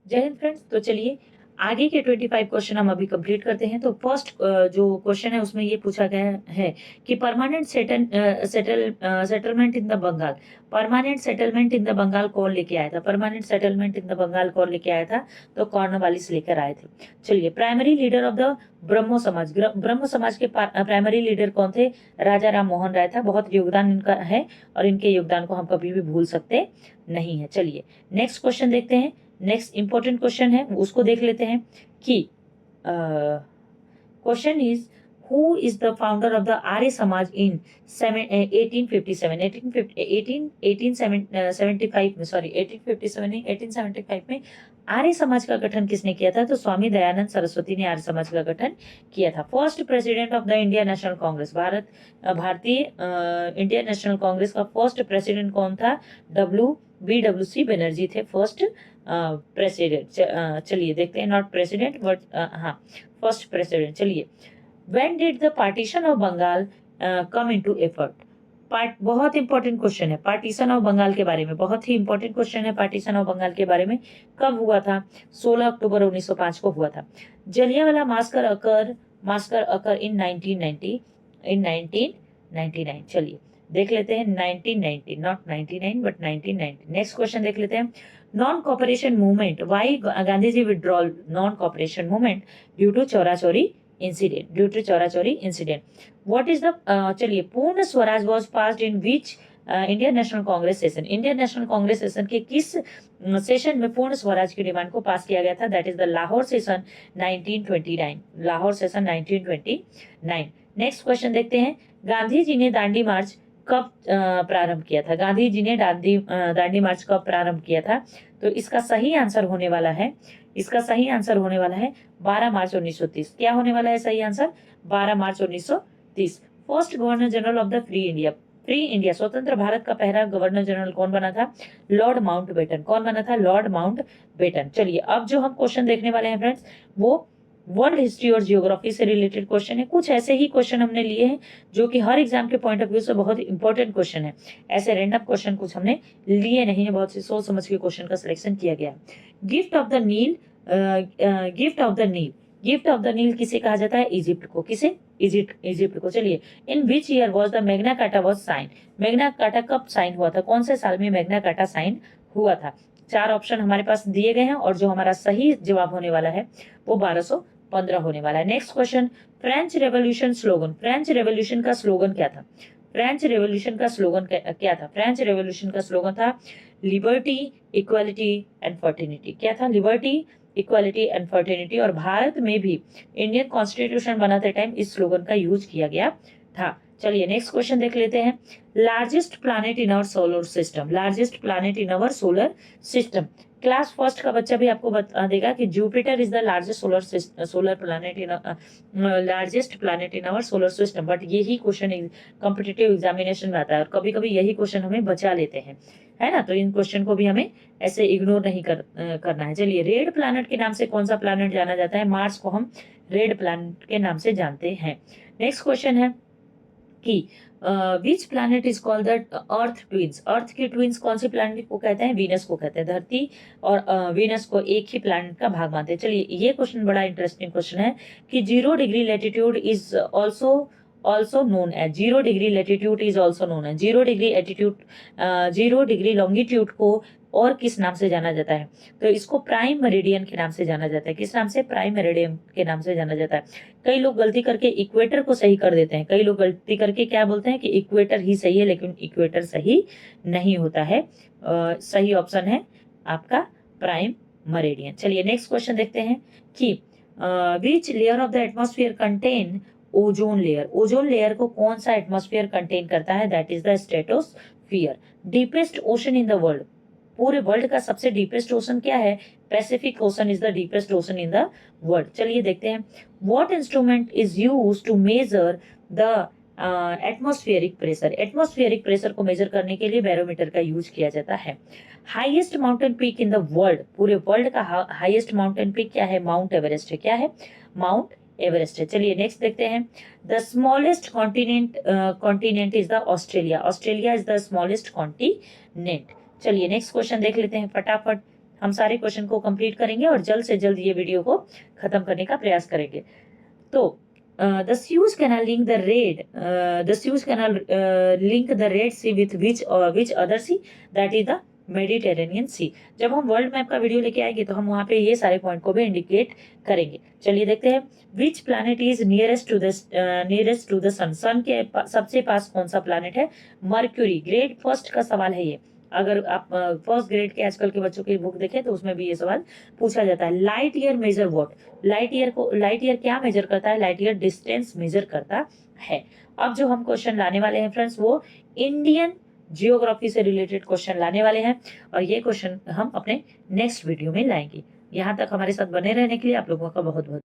जय हिंद फ्रेंड्स। तो चलिए आगे के 25 क्वेश्चन हम अभी कंप्लीट करते हैं। तो फर्स्ट जो क्वेश्चन है उसमें ये पूछा गया है कि permanent settlement in the Bengal, permanent settlement in the Bengal कौन लेके आया था? Permanent settlement in the Bengal कौन लेके आया था? तो कॉर्नवालिस लेकर आए थे। चलिए, प्राइमरी लीडर ऑफ द ब्रह्मो समाज, ब्रह्म समाज के प्राइमरी लीडर कौन थे? राजा राम मोहन राय था। बहुत योगदान इनका है और इनके योगदान को हम कभी भी भूल सकते नहीं है। चलिए नेक्स्ट क्वेश्चन देखते हैं। नेक्स्ट इंपॉर्टेंट क्वेश्चन है, उसको देख लेते हैं कि question is who is the founder of the Arya Samaj in 1857 1875 में, सॉरी 1857 नहीं 1875 में आर्य समाज का गठन किसने किया था? तो स्वामी दयानंद सरस्वती ने आर्य समाज का गठन किया था। First president of the Indian national Congress, भारतीय इंडियन नेशनल कांग्रेस का फर्स्ट प्रेसिडेंट कौन था? BWC बनर्जी थे फर्स्ट प्रेसिडेंट। चलिए देखते हैं, नॉट प्रेसिडेंट बट हाँ फर्स्ट प्रेसिडेंट। चलिए, when did the partition of Bengal come into effort? बहुत इंपॉर्टेंट क्वेश्चन है पार्टीशन ऑफ बंगाल के बारे में, बहुत ही इंपॉर्टेंट क्वेश्चन है पार्टीशन ऑफ बंगाल के बारे में। कब हुआ था? 16 अक्टूबर 1905 को हुआ था। जलियांवाला मास्कर अकर इन 1999। चलिए देख लेते हैं 1990, नॉट 99 बट 1990। नेक्स्ट क्वेश्चन देख लेते हैं। Non cooperation movement, why Gandhi ji withdrawal non cooperation movement? Due to Chaura Chauri incident. What is the चलिए, Purna Swaraj was passed in which Indian national Congress session? Indian national Congress session के किस सेशन में पूर्ण स्वराज की डिमांड को पास किया गया था? That is the Lahore session 1929, Lahore session 1929। Next question देखते हैं। गांधी जी ने दांडी मार्च कब प्रारंभ किया था? गांधी जी ने दांडी मार्च कब प्रारंभ किया था? तो इसका सही आंसर होने वाला है 12 मार्च 1930। क्या होने वाला है सही answer? 12 March 1930। First governor general of the free India, स्वतंत्र भारत का पहला गवर्नर जनरल कौन बना था? Lord Mountbatten. कौन बना था? Lord Mountbatten. चलिए अब जो हम क्वेश्चन देखने वाले हैं फ्रेंड्स, वो वर्ल्ड हिस्ट्री और जियोग्राफी से रिलेटेड क्वेश्चन है। कुछ ऐसे ही क्वेश्चन हमने लिए हैं जो कि हर एग्जाम के पॉइंट ऑफ व्यू से बहुत इंपॉर्टेंट क्वेश्चन है। ऐसे रैंडम क्वेश्चन कुछ हमने लिए नहीं है, बहुत से सोच समझ के क्वेश्चन का सिलेक्शन किया गया। Gift of the Nile, gift of the Nile किसे कहा जाता है? इजिप्ट को। किसे? इजिप्ट को। चलिए, in which year was the Magna Carta was sign? Magna Carta कब साइन हुआ था? कौन से साल में मैग्ना कार्टा साइन हुआ था? 4 ऑप्शन हमारे पास दिए गए हैं और जो हमारा सही जवाब होने वाला है वो 1215 होने वाला है। Next question, French revolution slogan, French revolution का स्लोगन क्या था? फ्रेंच रेवोल्यूशन का स्लोगन क्या था? फ्रेंच रेवोल्यूशन का स्लोगन था लिबर्टी, इक्वालिटी एंड फर्टिनिटी। क्या था? Liberty, equality and fraternity. और भारत में भी इंडियन कॉन्स्टिट्यूशन बनाते टाइम इस स्लोगन का यूज किया गया था। चलिए नेक्स्ट क्वेश्चन देख लेते हैं। Largest planet in our solar system, largest planet in our solar system. Class first का बच्चा भी आपको बता देगा कि Jupiter is the largest solar planet in largest planet in our solar system. But यही क्वेश्चन कॉम्पिटिटिव एग्जामिनेशन में आता है और कभी कभी यही क्वेश्चन हमें बचा लेते हैं, है ना। तो इन क्वेश्चन को भी हमें ऐसे इग्नोर नहीं करना है। चलिए, रेड प्लैनेट के नाम से कौन सा प्लैनेट जाना जाता है? मार्स को हम रेड प्लैनेट के नाम से जानते हैं। नेक्स्ट क्वेश्चन है कि which planet is called the earth twins? Earth के ट्विंस कौन सी प्लैनेट को कहते हैं? वीनस को कहते हैं। धरती और वीनस को एक ही प्लैनेट का भाग मानते हैं। चलिए, ये क्वेश्चन बड़ा इंटरेस्टिंग क्वेश्चन है कि 0 degree latitude is also known as 0 degree latitude is also known है 0 डिग्री एटीट्यूड 0 डिग्री लॉन्गिट्यूड को और किस नाम से जाना जाता है? तो इसको प्राइम मेरिडियन के नाम से जाना जाता है। किस नाम से? प्राइम मेरिडियन के नाम से जाना जाता है। कई लोग गलती करके इक्वेटर को सही कर देते हैं, कई लोग गलती करके क्या बोलते हैं कि इक्वेटर ही सही है, लेकिन इक्वेटर सही नहीं होता है। सही ऑप्शन है आपका प्राइम मेरिडियन। चलिए नेक्स्ट क्वेश्चन देखते हैं कि which layer of the atmosphere contain ozone layer? Ozone layer को कौन सा एटमॉस्फेयर कंटेन करता है? That is the stratosphere. Deepest ocean in the world, पूरे वर्ल्ड का सबसे डीपेस्ट ओशन क्या है? Pacific ocean is the deepest ocean in the world. चलिए देखते हैं, what instrument is used to measure the atmospheric pressure? Atmospheric pressure को major करने के लिए बैरोमीटर का यूज किया जाता है। Highest mountain peak in the world, पूरे वर्ल्ड का हाईएस्ट माउंटेन पीक क्या है? माउंट एवरेस्ट है। क्या है? माउंट एवरेस्ट है। चलिए नेक्स्ट देखते हैं, the smallest continent is the Australia. Australia is the smallest continent. चलिए नेक्स्ट क्वेश्चन देख लेते हैं फटाफट। हम सारे क्वेश्चन को कंप्लीट करेंगे और जल्द से जल्द ये वीडियो को खत्म करने का प्रयास करेंगे। तो the Suez Canal link the Red Sea with which other sea? That is the Mediterranean sea. जब हम वर्ल्ड मैप का वीडियो लेके आएंगे तो हम वहां पे ये सारे पॉइंट को भी इंडिकेट करेंगे। चलिए देखते हैं, which planet is nearest to the sun. Sun के सबसे पास कौन सा प्लैनेट है? मर्क्यूरी। ग्रेड फर्स्ट का सवाल है ये। अगर आप फर्स्ट ग्रेड के आजकल के बच्चों की बुक देखें तो उसमें भी ये सवाल पूछा जाता है। Light year measure what? Light year क्या मेजर करता है? लाइट ईयर डिस्टेंस मेजर करता है। अब जो हम क्वेश्चन लाने वाले हैं फ्रेंड्स, वो इंडियन जियोग्राफी से रिलेटेड क्वेश्चन लाने वाले हैं और ये क्वेश्चन हम अपने नेक्स्ट वीडियो में लाएंगे। यहाँ तक हमारे साथ बने रहने के लिए आप लोगों का बहुत बहुत